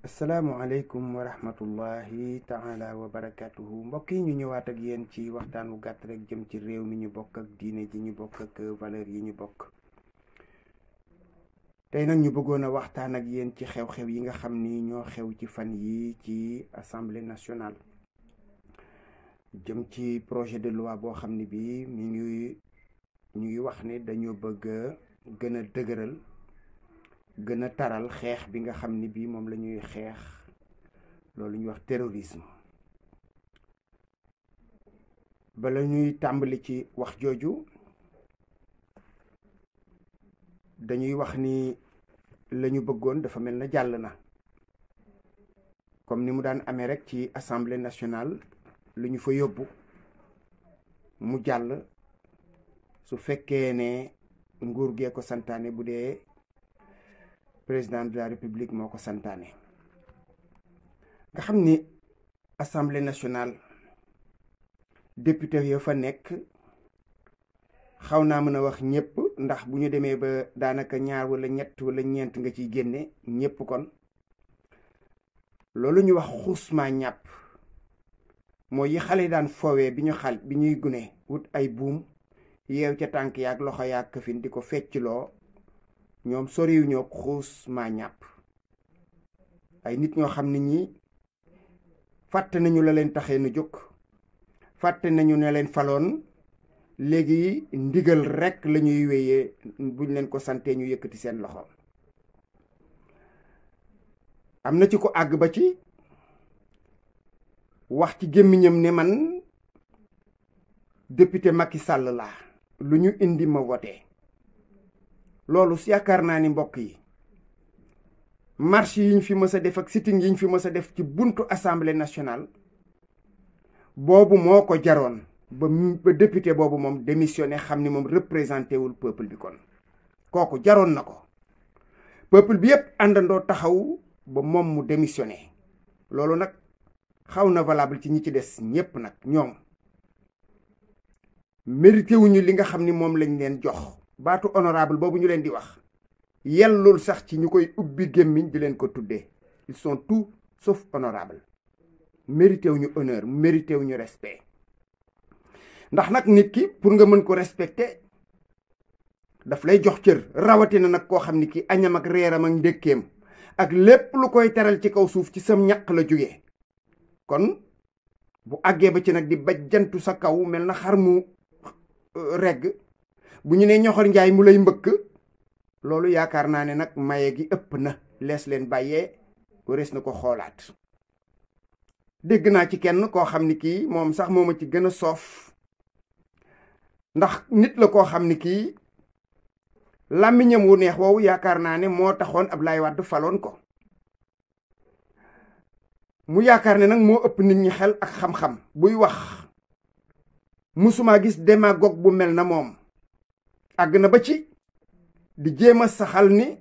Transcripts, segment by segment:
asalaamualeykum wa rahmatullahi taala wa barakatuhu mbokk yi ñu ñëwaat ak yéen ci waxtaan wu gàtt rek jëm ci réew mi ñu bokk ak diine ji ñu bokk ak valeur yi ñu bokk. tey nag ñu bëggoon a waxtaan ak yéen ci xew-xew yi nga xam ni ñoo xew ci fan yi ci assemblée nationale jëm ci projet de loi boo xam ni bii ñu ngi wax ne dañoo bëgg a gën a dëgëral gën a taral xeex bi nga xam ni bii moom la ñuy xeex loolu ñuy wax terrorisme. bala ñuy tàmbali ci wax jooju dañuy wax ni la ñu bëggoon dafa mel na jàll na comme ni mu daan amee rek ci assemblée nationale lu ñu fa yóbbu mu jàll su fekkee ne nguur gee ko santaane, bu dee président de la république moo ko santaane. nga xam ni assemblée nationale député yoo fa nekk xaw naa mën a wax ñëpp, ndax bu ñu demee ba daanaka ñaar wala ñett wala ñeent nga ciy génne ñëpp. kon loolu ñu wax xuusmaa ñàpp mooy yi xale daan foowee bi ñuy gune, wut ay buum yeew ca tànk yaag loxo yaag këfin di ko feccloo, ñoom soriw ñoo xuusmaa ñàpp. ay nit ñoo xam ne ñi fàtte nañu la leen taxee nu jóg, fàtte nañu ne leen faloon, léegi ndigal rekk la ñuy wéyee, buñ leen ko santee ñu yëkkati seen loxo. am na ci ko àgg ba ci wax ci gémmiñam ne man député Macky Sall laa, lu ñu indi ma voté. loolu yaakaar naa ni mbokk yi, marche yi ñu fi mës a def ak sitting yi ñu fi mës a def ci buntu assemblée nationale boobu moo ko jaroon ba député boobu moom démissionné, xam ni moom représenté wul peuple bi. kon kooku jaroon na ko peuple bi yépp àndandoo taxaw ba moom mu démissionné. loolu nag xaw na valable ci ñi ci des ñépp. nag ñoom mérité wuñu li nga xam ni moom lañ leen jox. baatu honorable boobu ñu leen di wax yellul sax ci ñu koy ubbi gémmiñ di leen ko tuddee. ils sont tout sauf honorable. mérité wuñu honneur, mérité wuñu respect. ndax nag nit ki pour nga mën ko respecter daf lay jox cër, rawatina nag koo xam ni ki añam ak reeram ak ndékkeem ak lépp lu koy teral ci kaw suuf ci sam ñaq la jógee. kon bu àggee ba ci nag di bajjantu sa kaw mel na xar mu regg, bu ñu nee ñoxor njaay mu lay mbëkk, loolu yaakaar naa ne nag maye gi ëpp na. lees leen bàyyee warees na ko xoolaat. dégg naa ci kenn koo xam ni kii moom sax mooma ci gën a soof, ndax nit la koo xam ni kii làmmiñam wu neex woowu yaakaar naa ne moo taxoon Ablaye Wade faloon ko. mu yaakaar ne nag moo ëpp nit ñi xel ak xam-xam. buy wax musuma gis démagogue bu mel na moom. àgg na ba ci di jéem a saxal ni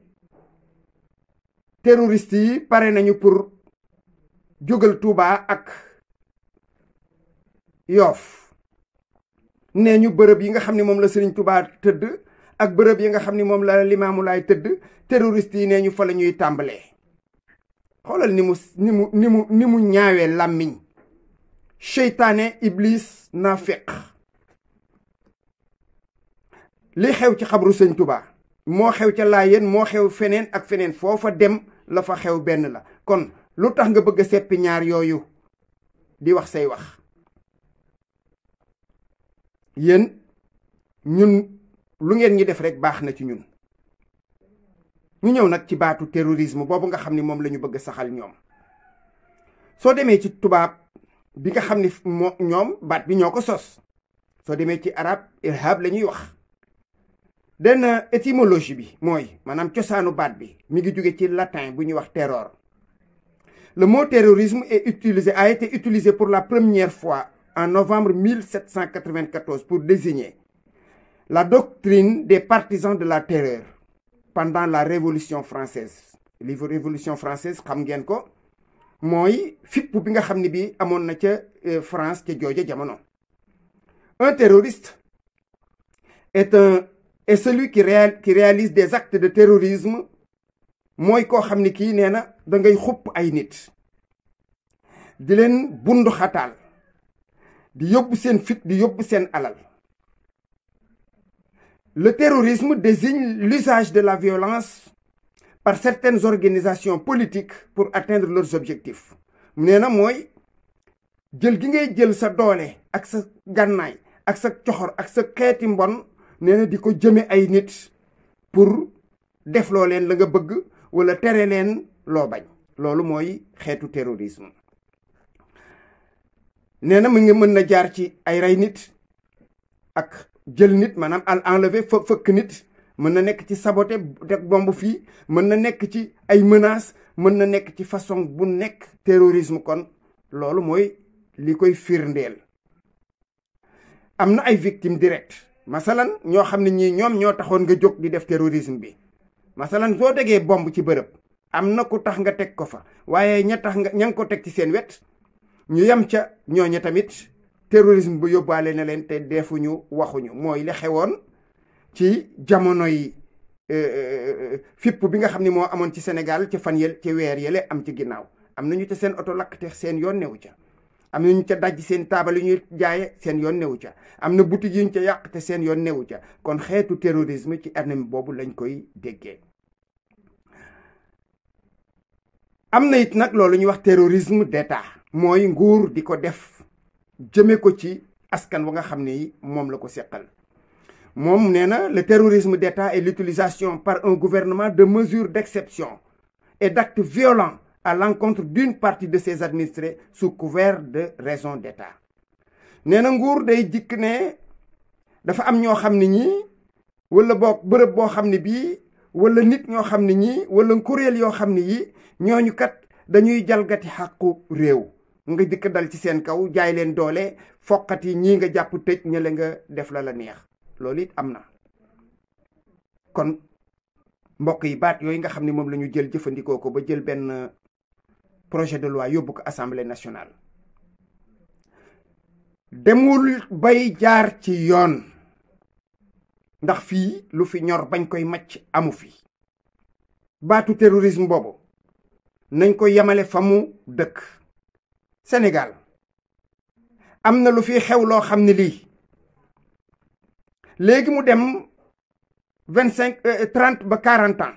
terroriste yi pare nañu pour jógal Touba ak Yoff. nee ñu bërëb yi nga xam ne moom la Serigne Touba tëdd ak bërëb yi nga xam ne moom la Limaamu Laay tëdd, terroriste yi nee ñu fa la ñuy tàmbalee. xoolal ni mu ñaawee làmmiñ. seytaane, iblis, naafeq. li xew ci xabru Sëñ Touba moo xew ca Laayeen, moo xew feneen ak feneen, foofa dem la fa xew benn la. kon lu tax nga bëgg a seppi ñaar yooyu di wax say wax? yéen ñun lu ngeen ñi def rek baax na ci ñun. ñu ñëw nag ci baatu terrorisme boobu nga xam ni moom la ñu bëgg saxal ñoom. soo demee ci tubaab bi nga xam ni ñoom baat bi ñoo ko sos, soo demee ci arab irhab la ñuy wax. denn étymologie bi mooy maanaam cosaanu baat bi mi ngi jóge ci latin bu ñuy wax terror. le mot terrorisme a été utilisé pour la première fois en novembre 1794 pour désigner la doctrine des partisans de la terreur pendant la Révolution française. Révolution française xam ngeen ko, mooy fipp bi nga xam ne bi amoon na ca France ca jooja jamono. un terroriste est celui qui réalise des actes de terrorisme mooy koo xam ni kii nee na da ngay xupp ay nit di leen bundu xataal di yóbbu seen fit di yóbbu seen alal. Le terrorisme désigne l'usage de la violence par certaines organisations politiques pour atteindre leurs objectifs. nee na mooy jël gi ngay jël sa doole ak sa gànnaay ak sa coxor ak sa xeeti mbon nee na di ko jëme ay nit pour defloo leen la nga bëgg wala tere leen loo bañ. loolu mooy xeetu terrorisme. nee na mu ngi mën na jaar ci ay rey nit ak jël nit maanaam al enlever fëkk nit, mën na nekk ci saboter teg bomb fii, mën na nekk ci ay menaces, mën na nekk ci façon bu nekk terrorisme. kon loolu mooy li koy firndeel. am na ay victimes directes masalan ñoo xam ne ñii ñoom ñoo taxoon nga jóg di def terrorisme bi. masalan soo tegee bomb ci bërëb am na ku tax nga teg ko fa, waaye ña tax nga ña ngi ko teg ci seen wet ñu yem ca ñooñu tamit terrorisme bu yóbbaale na leen te defuñu waxuñu. mooy li xewoon ci jamono yi fipp bi nga xam ne moo amoon ci Sénégal ci fan yële ci weer yële am ci ginnaaw. am nañu ca seen oto lakk te seen yoon newu ca, am nañu ca dajj seen taabal yu ñuy jaaye seen yoon newu ca, am na boutique yu ñu ca yàq te seen yoon newu ca. kon xeetu terrorisme ci anam boobu lañ koy déggee. am na it nag loolu ñuy wax terrorisme d'État, mooy nguur di ko def jëme ko ci askan wa nga xam ne moom la ko seqal. moom nee na le terrorisme d'État est l'utilisation par un gouvernement de mesures d'exception et d'actes violents à l'encontre d'une partie de ses administrés sous couvert de raisons d'État. nee na nguur day jikk ne dafa am ñoo xam ne ñii wala boog bërëb boo xam ne bii wala nit ñoo xam ne ñii wala kuréel yoo xam ne yi ñooñu kat dañuy jalgati xàqu réew nga dikk dal ci seen kaw jaay leen doole foqati ñii nga jàpp tëj ñële nga def la neex. loolu it am na. kon mbokk yi baat yooyu nga xam ne moom la ñu jël jëfandikoo ko ba jël benn projet de loi yóbbu ko assemblée nationale demul bay jaar ci yoon, ndax fii lu fi ñor bañ koy macc amu fi. baatu terrorisme boobu nañ ko yemale fa mu dëkk. Sénégal am na lu fi xew loo xam ne lii léegi mu dem 30 ba 40 ans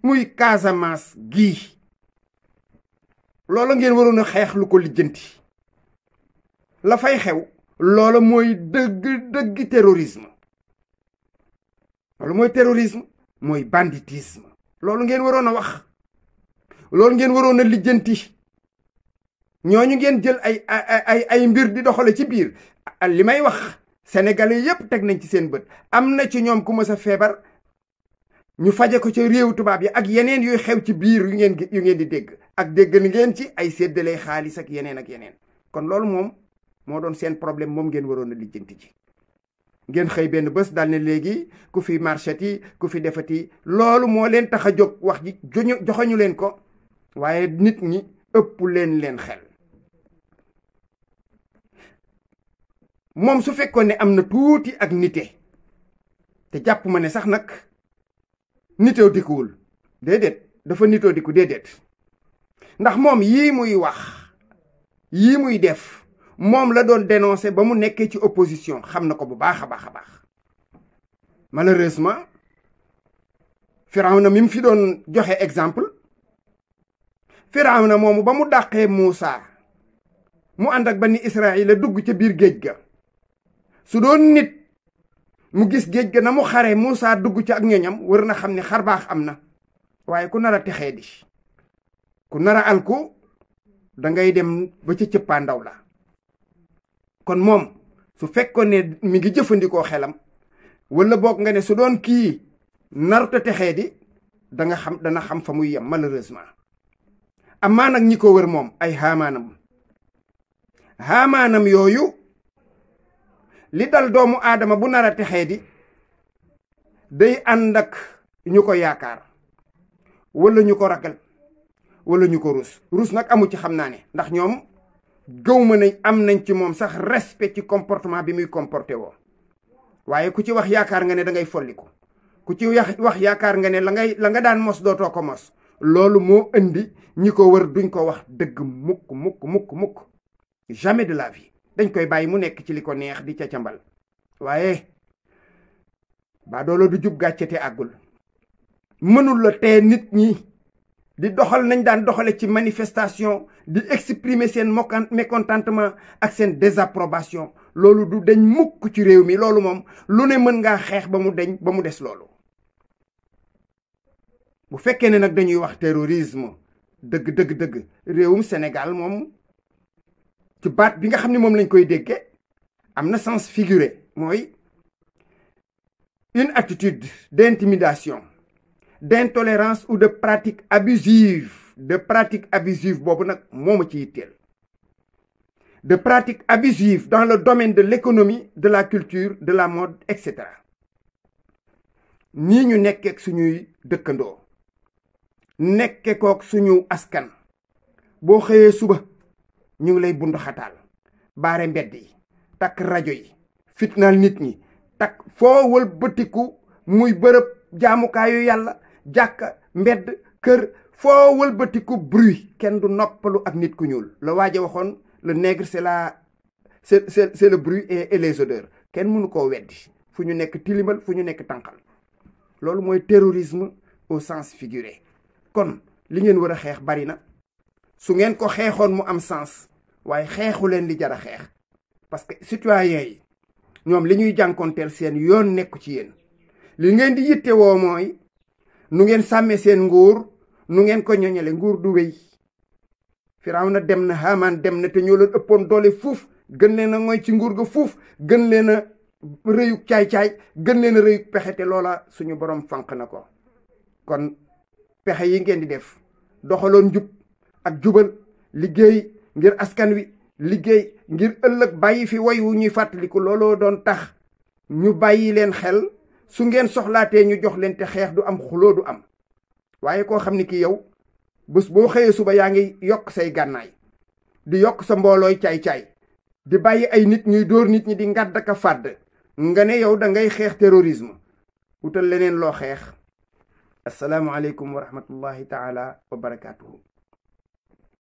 muy Casamance gii. loola ngeen waroon a xeex lu ko lijjanti. la fay xew loola mooy dëgg terrorisme. loolu mooy terrorisme, mooy banditisme. loolu ngeen waroon a wax, loolu ngeen waroon a lijjanti. ñooñu ngeen jël ay mbir di doxale ci biir. li may wax sénégalais yépp teg nañ ci seen bët. am na ci ñoom ku mës a feebar ñu faje ko ca réew tubaab yi ak yeneen yuy xew ci biir yu ngeen di dégg. ak dégg ni ngeen ci ay séddale xaalis ak yeneen. kon loolu moom moo doon seen problème, moom ngeen waroon a lijjanti ci. ngeen xëy benn bés daal ne léegi ku fi marchati ku fi defati loolu moo leen tax a jóg. wax ji joxoñu leen ko, waaye nit ñi ëpp leen xel. moom su fekkoon ne am na tuuti ak nite, te jàpp ma ne sax nag nitoo dikuwul, déedéet dafa nitoo diku déedéet. ndax moom yii muy wax yii muy def moom la doon dénoncer ba mu nekkee ci opposition, xam na ko bu baax a baax. malheureusement Firawna mi mu fi doon joxe exemple, Firawna moomu ba mu dàqee Muusa mu ànd ak bani Israël la dugg ca biir géej ga. su doon nit mu gis géej ga na mu xare Muusa dugg ca ak ñoñam, war na xam ne xar baax am na. waaye ku nar a texee di, ku nar a alku, dangay dem ba ca cëppaandaw la. kon moom su fekkoon ne mi ngi jëfandikoo xelam, wala boog nga ne su doon kii narta texee di, dana xam fa muy yem malheureusement. amaa nag ñi ko wër moom ay xaamaanam yooyu li dal doomu aadama bu nar a texee di day ànd ak ñu ko yaakaar wala ñu ko ragal wala ñu ko rus nag amu ci, xam naa ne, ndax ñoom gëw ma ne am nañ ci moom sax respect ci comportement bi muy comporté woo. waaye ku ci wax yaakaar nga ne da ngay folliku, ku ci wax yaakaar nga ne la nga daan mos dootoo ko mos. loolu moo indi ñi ko wër duñ ko wax dëgg mukk mukk mukk mukk jamais de la vie dañ koy bàyyi mu nekk ci li ko neex di ca cambal waaye baa doolo du jub gàcce te àggul mënul la tee nit ñi di doxal nañ daan doxale ci manifestation di exprimer seen mécontentement ak seen désapprobation loolu du deñ mukk ci réew mi loolu moom lu ne mën ngaa xeex ba mu deñ ba mu des loolu bu fekkee ne nag dañuy wax terrorisme dëgg dëgg dëgg réewum Sénégal moom ci baat bi nga xam ne moom lañ koy déggee am na sens figuré mooy une attitude d'intimidation d'intolérance ou de pratique abusive boobu nag moo ma ci yitteel de pratique abusive dans le domaine de l'économie de la culture de la mode etc. nii ñu nekkee ak suñuy dëkkandoo nekke kook suñu askan boo xëyee suba ñu ngi lay bundu xataal baare mbedd yi takk rajo yi fitnaal nit ñi takk foo wël bëtiku muy bërëb jaamukaayu yàlla jàkka mbedd kër foo wël bëtiku bruit kenn du noppalu ak nit ku ñuul la waaje waxoon le nègre c'est le bruit et les odeurs kenn mënu koo weddi fu ñu nekk tilimal fu ñu nekk tànqal loolu mooy terrorisme au sens figuré kon li ngeen war a xeex bari na su ngeen ko xeexoon mu am sens waaye xeexu leen li jar a xeex parce que citoyens yi ñoom li ñuy jànkonteel seen yoon nekku ci yéen li ngeen di yitte woo mooy nu ngeen sàmmee seen nguur nu ngeen ko ñoñale nguur du wéy Firawna dem na Haamaan dem na te ñoo leen ëppoon doole fuuf gën leen a ngoy ci nguur ga fuuf gën leen a rëyuk caay-caay gën leen a rëyuk pexe te loola suñu borom fànq na ko kon pexe yi ngeen di def doxaloon njub ak jubal liggéey ngir askan wi liggéey ngir ëllëg bàyyi fi woy wu ñuy fàttaliku looloo doon tax ñu bàyyi leen xel su ngeen soxlaatee ñu jox leen te xeex du am xuloo du am waaye koo xam ni ki yow bés boo xëyee suba yaa ngi yokk say gànnaay di yokk sa mboolooy caay-caay di bàyyi ay nit ñuy dóor nit ñi di ngàdd ak a fàdd nga ne yow da ngay xeex terrorisme wutal leneen loo xeex assalaamu aleykum wa rahmatullahi taala wa barakaatuhu